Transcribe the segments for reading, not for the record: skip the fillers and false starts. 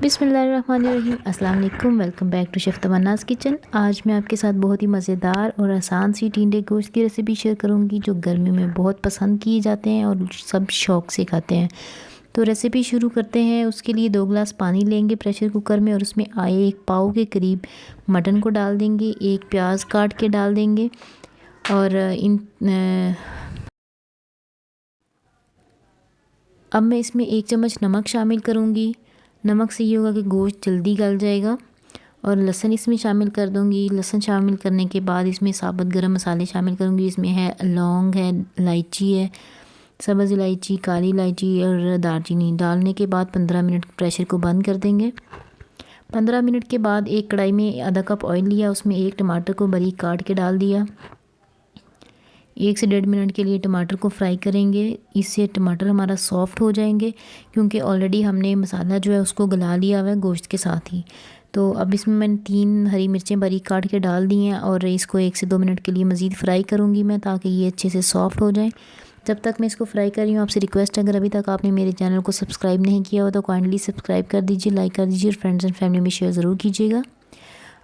बिस्मिल्लाहिर्रहमानिर्रहीम। अस्सलाम वालेकुम। Welcome back to chef Tamanna's kitchen. आज मैं आपके साथ बहुत ही मज़ेदार और आसान सी टिंडे गोश्त की रेसिपी शेयर करूंगी जो गर्मी में बहुत पसंद किए जाते हैं और सब शौक़ से खाते हैं। तो रेसिपी शुरू करते हैं। उसके लिए 2 गिलास पानी लेंगे प्रेशर कुकर में और उसमें आए 1 पाव के करीब मटन को डाल देंगे। 1 प्याज काट के डाल देंगे और अब मैं इसमें 1 चम्मच नमक शामिल करूँगी। नमक से ये होगा कि गोश्त जल्दी गल जाएगा। और लहसुन इसमें शामिल कर दूँगी। लहसुन शामिल करने के बाद इसमें साबुत गरम मसाले शामिल करूँगी। इसमें है लौंग है, इलायची है, सब्ज़ इलायची, काली इलायची और दालचीनी। डालने के बाद 15 मिनट प्रेशर को बंद कर देंगे। 15 मिनट के बाद एक कढ़ाई में आधा कप ऑयल लिया, उसमें 1 टमाटर को बारीक काट के डाल दिया। 1 से 1.5 मिनट के लिए टमाटर को फ्राई करेंगे। इससे टमाटर हमारा सॉफ़्ट हो जाएंगे क्योंकि ऑलरेडी हमने मसाला जो है उसको गला लिया हुआ है गोश्त के साथ ही। तो अब इसमें मैंने 3 हरी मिर्चें बारीक काट के डाल दी हैं और इसको 1 से 2 मिनट के लिए मज़ीद फ्राई करूँगी मैं, ताकि ये अच्छे से सॉफ़्ट हो जाए। जब तक मैं इसको फ्राई कर रही हूँ, आपसे रिक्वेस्ट है, अगर अभी तक आपने मेरे चैनल को सब्सक्राइब नहीं किया हो तो काइंडली सब्सक्राइब कर दीजिए, लाइक कर दीजिए और फ्रेंड्स एंड फैमिली में शेयर ज़रूर कीजिएगा।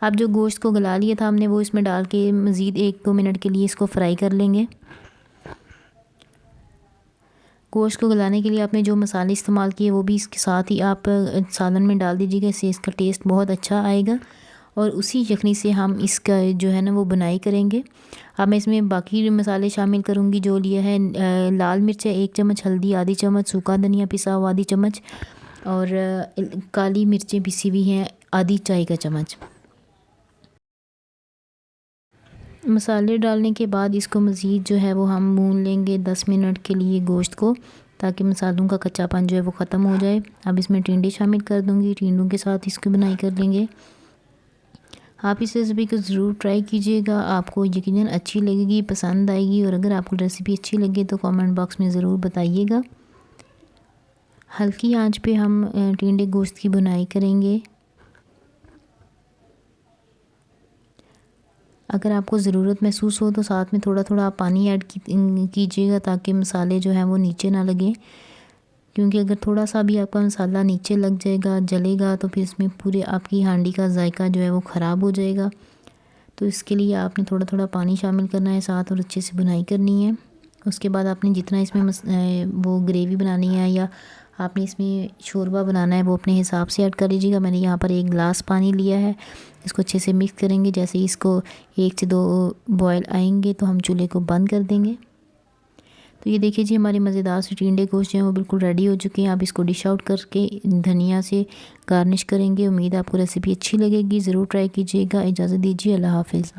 अब जो गोश्त को गला लिया था हमने, वो इसमें डाल के मज़ीद 1-2 मिनट के लिए इसको फ्राई कर लेंगे। गोश्त को गलाने के लिए आपने जो मसाले इस्तेमाल किए वो भी इसके साथ ही आप सालन में डाल दीजिएगा, इससे इसका टेस्ट बहुत अच्छा आएगा। और उसी यखनी से हम इसका जो है ना वो बुनाई करेंगे। अब मैं इसमें बाकी मसाले शामिल करूँगी जो लिया है। लाल मिर्च है 1 चम्मच, हल्दी आधी चम्मच, सूखा धनिया पिसा हुआ आधी चम्मच और काली मिर्चें पिसी हुई हैं आधी चाय का चम्मच। मसाले डालने के बाद इसको मज़ीद जो है वो हम भून लेंगे 10 मिनट के लिए गोश्त को, ताकि मसालों का कच्चापन जो है वो ख़त्म हो जाए। अब इसमें टिंडे शामिल कर दूँगी, टिंडों के साथ इसकी बुनाई कर लेंगे। आप इस रेसिपी को ज़रूर ट्राई कीजिएगा, आपको यकीनन अच्छी लगेगी, पसंद आएगी। और अगर आपको रेसिपी अच्छी लगे तो कमेंट बॉक्स में ज़रूर बताइएगा। हल्की आंच पे हम टिंडे गोश्त की बुनाई करेंगे। अगर आपको ज़रूरत महसूस हो तो साथ में थोड़ा थोड़ा आप पानी ऐड कीजिएगा, ताकि मसाले जो हैं वो नीचे ना लगें, क्योंकि अगर थोड़ा सा भी आपका मसाला नीचे लग जाएगा, जलेगा, तो फिर इसमें पूरे आपकी हांडी का जायका जो है वो ख़राब हो जाएगा। तो इसके लिए आपने थोड़ा थोड़ा पानी शामिल करना है साथ और अच्छे से बुनाई करनी है। उसके बाद आपने जितना इसमें वो ग्रेवी बनानी है या आपने इसमें शोरबा बनाना है वो अपने हिसाब से ऐड कर लीजिएगा। मैंने यहाँ पर 1 गिलास पानी लिया है। इसको अच्छे से मिक्स करेंगे। जैसे इसको 1 से 2 बॉयल आएंगे तो हम चूल्हे को बंद कर देंगे। तो ये देखिए जी, हमारे मज़ेदार से टिंडे गोश्त जो हैं वो बिल्कुल रेडी हो चुके हैं। आप इसको डिश आउट करके धनिया से गार्निश करेंगे। उम्मीद है आपको रेसिपी अच्छी लगेगी, ज़रूर ट्राई कीजिएगा। इजाज़त दीजिए, अल्लाह हाफ़िज़।